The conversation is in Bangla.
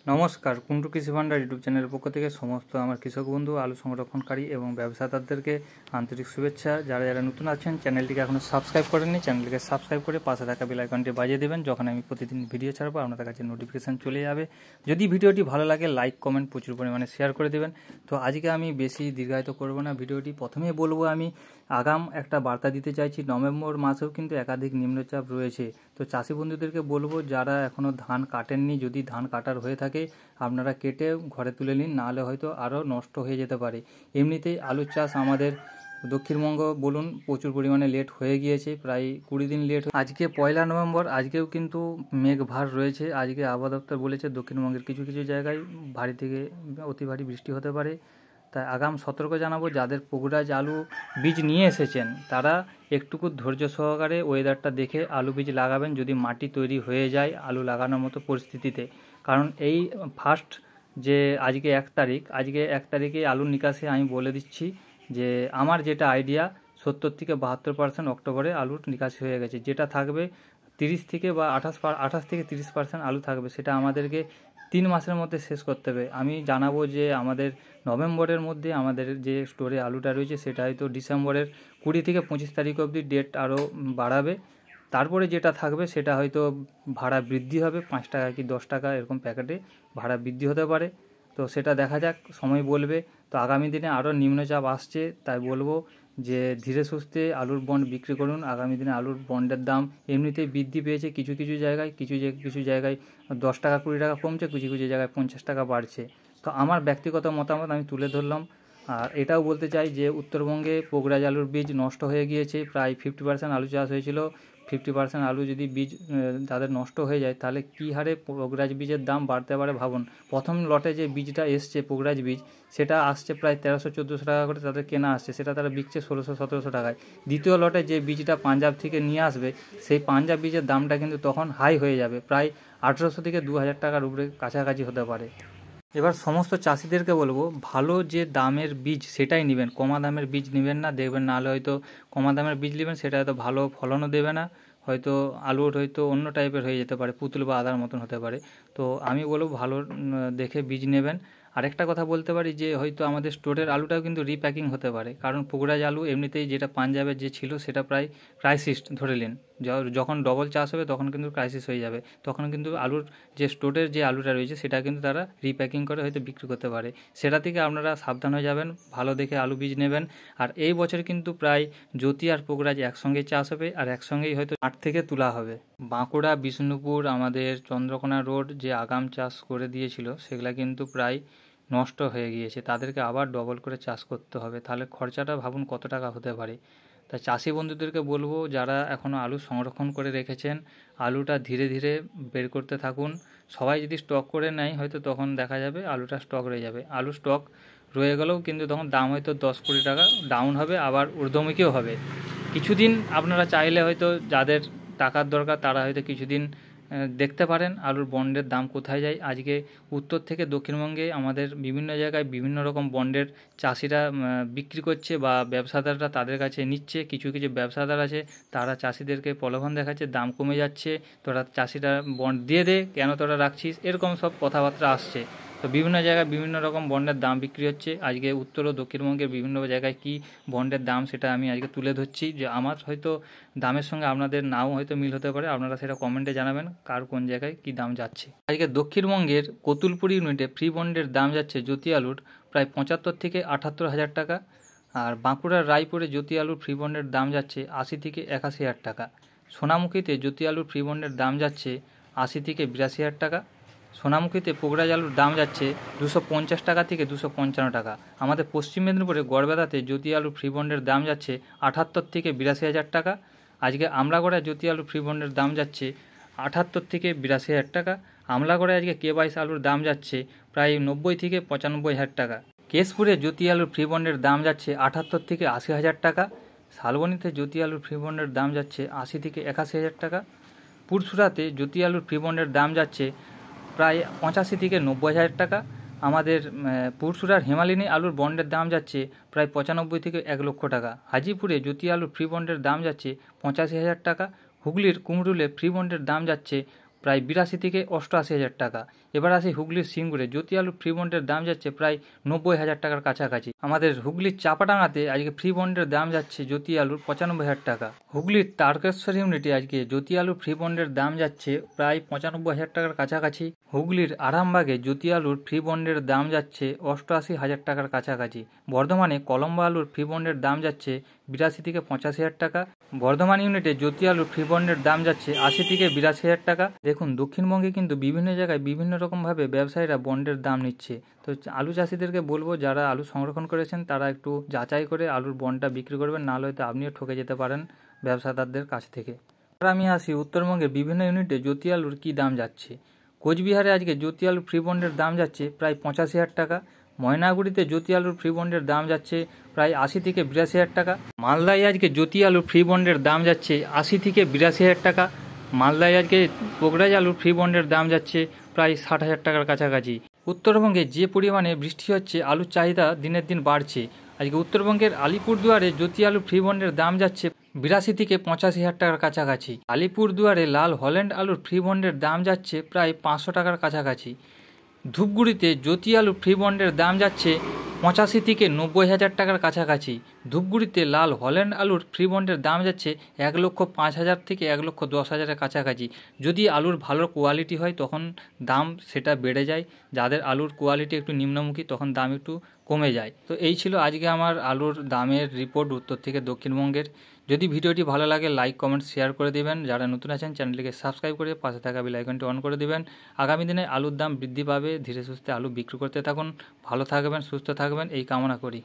নমস্কার, কুন্টু কৃষি ভান্ডার ইউটিউব চ্যানেলের পক্ষ থেকে সমস্ত আমার কৃষক বন্ধু, আলু সংরক্ষণকারী এবং ব্যবসাদারদেরকে আন্তরিক শুভেচ্ছা। যারা যারা নতুন আছেন, চ্যানেলটিকে এখনও সাবস্ক্রাইব করেননি, চ্যানেলটিকে সাবস্ক্রাইব করে পাশে থাকা বেল আইকনটি বাজিয়ে দেবেন। যখন আমি প্রতিদিন ভিডিও ছাড়বো আপনাদের কাছে নোটিফিকেশান চলে যাবে। যদি ভিডিওটি ভালো লাগে লাইক কমেন্ট প্রচুর পরিমাণে শেয়ার করে দেবেন। তো আজকে আমি বেশি দীর্ঘায়িত করব না ভিডিওটি। প্রথমেই বলবো আমি আগাম একটা বার্তা দিতে চাইছি। নভেম্বর মাসেও কিন্তু একাধিক নিম্নচাপ রয়েছে। তো চাষি বন্ধুদেরকে বলবো, যারা এখনও ধান কাটেননি, যদি ধান কাটার হয়ে থাকে আপনারা কেটে ঘরে তুলে নিন, নাহলে হয়তো আরও নষ্ট হয়ে যেতে পারে। এমনিতেই আলুর চাষ আমাদের দক্ষিণবঙ্গ বলুন প্রচুর পরিমাণে লেট হয়ে গিয়েছে, প্রায় 20 দিন লেট। আজকে 1 নভেম্বর, আজকেও কিন্তু মেঘ ভার রয়েছে। আজকে আবহাওয়া দপ্তর বলেছে দক্ষিণবঙ্গের কিছু কিছু জায়গায় ভারী থেকে অতি ভারী বৃষ্টি হতে পারে। তাই আগাম সতর্ক জানাবো, যাদের পোগরাজ আলু বীজ নিয়ে এসেছেন তারা একটুকু ধৈর্য সহকারে ওয়েদারটা দেখে আলু বীজ লাগাবেন, যদি মাটি তৈরি হয়ে যায় আলু লাগানোর মতো পরিস্থিতিতে। কারণ এই ফার্স্ট যে আজকে 1 তারিখ, আজকে 1 তারিখে আলুর নিকাশে আমি বলে দিচ্ছি যে আমার যেটা আইডিয়া 70 থেকে 72% অক্টোবরে আলুর নিকাশি হয়ে গেছে। যেটা থাকবে 30 থেকে বা 28 থেকে 30% আলু থাকবে, সেটা আমাদেরকে 3 মাসের মধ্যে শেষ করতে হবে। আমি জানাবো যে আমাদের নভেম্বরের মধ্যে আমাদের যে স্টোরে আলুটা রয়েছে সেটা হয়তো ডিসেম্বরের 20 থেকে 25 তারিখ অবধি ডেট আরও বাড়াবে। তারপরে যেটা থাকবে সেটা হয়তো ভাড়া বৃদ্ধি হবে, 5 টাকা কি 10 টাকা এরকম প্যাকেটে ভাড়া বৃদ্ধি হতে পারে। তো সেটা দেখা যাক, সময় বলবে। তো আগামী দিনে আরও নিম্নচাপ আসছে, তাই বলবো যে ধীরে সুস্থে আলুর বন্ড বিক্রি করুন। আগামী দিনে আলুর বন্ডের দাম এমনিতেই বৃদ্ধি পেয়েছে কিছু কিছু জায়গায়, কিছু জায়গায় 10 টাকা 20 টাকা কমছে, কিছু কিছু জায়গায় 50 টাকা বাড়ছে। তো আমার ব্যক্তিগত মতামত আমি তুলে ধরলাম। আর এটাও বলতে চাই যে উত্তরবঙ্গে পোগরাজ আলুর বীজ নষ্ট হয়ে গিয়েছে। প্রায় 50% আলু চাষ হয়েছিল। 50% আলু যদি বীজ তাদের নষ্ট হয়ে যায়, তাহলে কী হারে পোগরাজ বীজের দাম বাড়তে পারে ভাবুন। প্রথম লটে যে বীজটা এসছে পোগরাজ বীজ, সেটা আসছে প্রায় 1300-1400 টাকা করে তাদের কেনা আসছে, সেটা তারা বিকছে 1600-1700 টাকায়। দ্বিতীয় লটে যে বীজটা পাঞ্জাব থেকে নিয়ে আসবে, সেই পাঞ্জাব বীজের দামটা কিন্তু তখন হাই হয়ে যাবে, প্রায় 1800 থেকে 2000 টাকার উপরে কাছাকাছি হতে পারে। এবার সমস্ত চাষিদেরকে বলবো, ভালো যে দামের বীজ সেটাই নেবেন, কমা দামের বীজ নেবেন না। দেখবেন নাহলে হয়তো কমা দামের বীজ নেবেন, সেটা হয়তো ভালো ফলনও দেবে না, হয়তো আলুর হয়তো অন্য টাইপের হয়ে যেতে পারে, পুতুল বা আদার মতন হতে পারে। তো আমি বলবো ভালো দেখে বীজ নেবেন। আরেকটা কথা বলতে পারি যে হয়তো আমাদের স্টোরের আলুটাও কিন্তু রিপ্যাকিং হতে পারে, কারণ পোগরাজ আলু এমনিতেই যেটা পাঞ্জাবের যে ছিল সেটা প্রায় ক্রাইসিস ধরে নিন। যখন ডবল চাষ হবে তখন কিন্তু ক্রাইসিস হয়ে যাবে, তখন কিন্তু আলুর যে স্টোরের যে আলুটা রয়েছে সেটা কিন্তু তারা রিপ্যাকিং করে হয়তো বিক্রি করতে পারে। সেটা থেকে আপনারা সাবধান হয়ে যাবেন, ভালো দেখে আলু বীজ নেবেন। আর এই বছর কিন্তু প্রায় জ্যোতি আর পোগরাজ একসঙ্গে চাষ হবে, আর একসঙ্গেই হয়তো মাঠ থেকে তোলা হবে। বাঁকুড়া, বিষ্ণুপুর, আমাদের চন্দ্রকোনা রোড যে আগাম চাষ করে দিয়েছিল সেগুলা কিন্তু প্রায় নষ্ট হয়ে গিয়েছে, তাদেরকে আবার ডবল করে চাষ করতে হবে। তাহলে খরচাটা ভাবুন কত টাকা হতে পারে। তাই চাষি বন্ধুদেরকে বলবো, যারা এখনও আলু সংরক্ষণ করে রেখেছেন আলুটা ধীরে ধীরে বের করতে থাকুন। সবাই যদি স্টক করে নেয় হয়তো তখন দেখা যাবে আলুটা স্টক রয়ে যাবে। আলু স্টক রয়ে গেলেও কিন্তু তখন দাম হয়তো 10-20 টাকা ডাউন হবে, আবার ঊর্ধ্বমুখীও হবে। কিছুদিন আপনারা চাইলে হয়তো যাদের টাকার দরকার তারা হয়তো কিছুদিন দেখতে পারেন আলুর বন্ডের দাম কোথায় যায়। আজকে উত্তর থেকে দক্ষিণবঙ্গে আমাদের বিভিন্ন জায়গায় বিভিন্ন রকম বন্ডের চাষিরা বিক্রি করছে বা ব্যবসাদাররা তাদের কাছে নিচ্ছে। কিছু কিছু ব্যবসাদার আছে তারা চাষিদেরকে প্রলোভন দেখাচ্ছে, দাম কমে যাচ্ছে, তোরা চাষিরা বন্ড দিয়ে দে, কেন তোরা রাখছিস, এরকম সব কথাবার্তা আসছে। তো বিভিন্ন জায়গায় বিভিন্ন রকম বন্ডের দাম বিক্রি হচ্ছে। আজকে উত্তর ও দক্ষিণবঙ্গের বিভিন্ন জায়গায় কি বন্ডের দাম সেটা আমি আজকে তুলে ধরছি, যে আমার হয়তো দামের সঙ্গে আপনাদের নাও হয়তো মিল হতে পারে। আপনারা সেটা কমেন্টে জানাবেন কার কোন জায়গায় কি দাম যাচ্ছে। আজকে দক্ষিণবঙ্গের কতুলপুর ইউনিটে ফ্রি বন্ডের দাম যাচ্ছে জ্যোতি আলুর প্রায় 75 থেকে 78 হাজার টাকা। আর বাঁকুড়ার রায়পুরে জ্যোতি আলুর ফ্রি বন্ডের দাম যাচ্ছে 80 থেকে 81 হাজার টাকা। সোনামুখীতে জ্যোতি আলুর ফ্রি বন্ডের দাম যাচ্ছে 80 থেকে 82 হাজার টাকা। সোনামুখীতে পোগরাজ আলুর দাম যাচ্ছে 250 টাকা থেকে 255 টাকা। আমাদের পশ্চিম মেদিনীপুরে গড়বেতাতে জ্যোতি আলুর ফ্রি বন্ডের দাম যাচ্ছে 78 থেকে 82 হাজার টাকা। আজকে আমলাগড়ায় জ্যোতি আলুর ফ্রি বন্ডের দাম যাচ্ছে 78 থেকে 82 হাজার টাকা। আমলাগড়ায় আজকে K22 আলুর দাম যাচ্ছে প্রায় 90 থেকে 95 হাজার টাকা। কেশপুরে জ্যোতি আলুর ফ্রি বন্ডের দাম যাচ্ছে 78 থেকে 80 হাজার টাকা। শালবনীতে জ্যোতি আলুর ফ্রি বন্ডের দাম যাচ্ছে 80 থেকে 81 হাজার টাকা। পুরসুরাতে জ্যোতি আলুর ফ্রি বন্ডের দাম যাচ্ছে প্রায় 85 থেকে 90 হাজার টাকা। আমাদের পুরসুরার হেমালিনী আলুর বন্ডের দাম যাচ্ছে প্রায় 95 থেকে 1 লক্ষ টাকা। হাজিপুরে জ্যোতি আলুর ফ্রি বন্ডের দাম যাচ্ছে 85 হাজার টাকা। হুগলির কুমরুলে ফ্রি বন্ডের দাম যাচ্ছে প্রায় 82 থেকে 88,000 টাকা। এবার আসি হুগলির সিঙ্গুরে। জ্যোতি আলুর ফ্রি বন্ডের দাম যাচ্ছে প্রায় 90,000 টাকার কাছাকাছি। আমাদের হুগলির চাপাডাঙ্গাতে আজকে ফ্রি বন্ডের দাম যাচ্ছে জ্যোতি আলুর 95,000 টাকা। হুগলির তারকেশ্বর ইউনিটে আজকে জ্যোতি আলুর ফ্রি বন্ডের দাম যাচ্ছে প্রায় 95,000 টাকার কাছাকাছি। হুগলির আরামবাগে জ্যোতি আলুর ফ্রি বন্ডের দাম যাচ্ছে 88,000 টাকার কাছাকাছি। বর্ধমানে কলম্বো আলুর ফ্রি বন্ডের দাম যাচ্ছে 82 থেকে 85,000 টাকা। বর্ধমান ইউনিটে জ্যোতি আলুর ফ্রি বন্ডের দাম যাচ্ছে 80 থেকে 82,000 টাকা। দেখুন, দক্ষিণবঙ্গে কিন্তু বিভিন্ন জায়গায় বিভিন্ন রকমভাবে ব্যবসায়ীরা বন্ডের দাম নিচ্ছে। তো আলু চাষিদেরকে বলবো, যারা আলু সংরক্ষণ করেছেন তারা একটু যাচাই করে আলুর বন্ডটা বিক্রি করবেন, নাহলে হয়তো আপনিও ঠকে যেতে পারেন ব্যবসাদারদের কাছ থেকে। এবার আমি আসি উত্তরবঙ্গের বিভিন্ন ইউনিটে জ্যোতি আলুর কী দাম যাচ্ছে। কোচবিহারে আজকে জ্যোতি আলুর ফ্রি বন্ডের দাম যাচ্ছে প্রায় 85,000 টাকা। ময়নাগুড়িতে জ্যোতি আলুর ফ্রি বন্ডের দাম যাচ্ছে প্রায় 80 থেকে 82,000 টাকা। মালদায় আজকে জ্যোতি আলুর ফ্রি বন্ডের দাম যাচ্ছে 80 থেকে 82,000 টাকা। মালদায় আজকে পোগরাজ আলুর ফ্রি বন্ডের দাম যাচ্ছে প্রায় 60,000 টাকার কাছাকাছি। উত্তরবঙ্গে যে পরিমাণে বৃষ্টি হচ্ছে, আলুর চাহিদা দিনের দিন বাড়ছে। আজকে উত্তরবঙ্গের আলিপুরদুয়ারে জ্যোতি আলুর ফ্রি বন্ডের দাম যাচ্ছে 82 থেকে 85,000 টাকার কাছাকাছি। আলিপুরদুয়ারে লাল হল্যান্ড আলুর ফ্রি বন্ডের দাম যাচ্ছে প্রায় 500 টাকার কাছাকাছি। ধূপগুড়িতে জ্যোতি আলুর ফ্রি বন্ডের দাম যাচ্ছে 85 থেকে 90,000 টাকার কাছাকাছি। ধূপগুড়িতে লাল হল্যান্ড আলুর ফ্রি বন্ডের দাম যাচ্ছে 1,05,000 থেকে 1,10,000-এর কাছাকাছি। যদি আলুর ভালো কোয়ালিটি হয় তখন দাম সেটা বেড়ে যায়, যাদের আলুর কোয়ালিটি একটু নিম্নমুখী তখন দাম একটু কমে যায়। তো এই ছিল আজকে আমার আলুর দামের রিপোর্ট উত্তর থেকে দক্ষিণবঙ্গের। যদি ভিডিওটি ভালো লাগে লাইক কমেন্ট শেয়ার করে দেবেন। যারা নতুন আছেন চ্যানেলটিকে সাবস্ক্রাইব করে পাশে থাকা বেল আইকনটি অন করে দেবেন। আগামী দিনে আলুর দাম বৃদ্ধি পাবে, ধীরে সুস্থে আলু বিক্রি করতে থাকুন। ভালো থাকবেন, সুস্থ থাকবেন এই কামনা করি।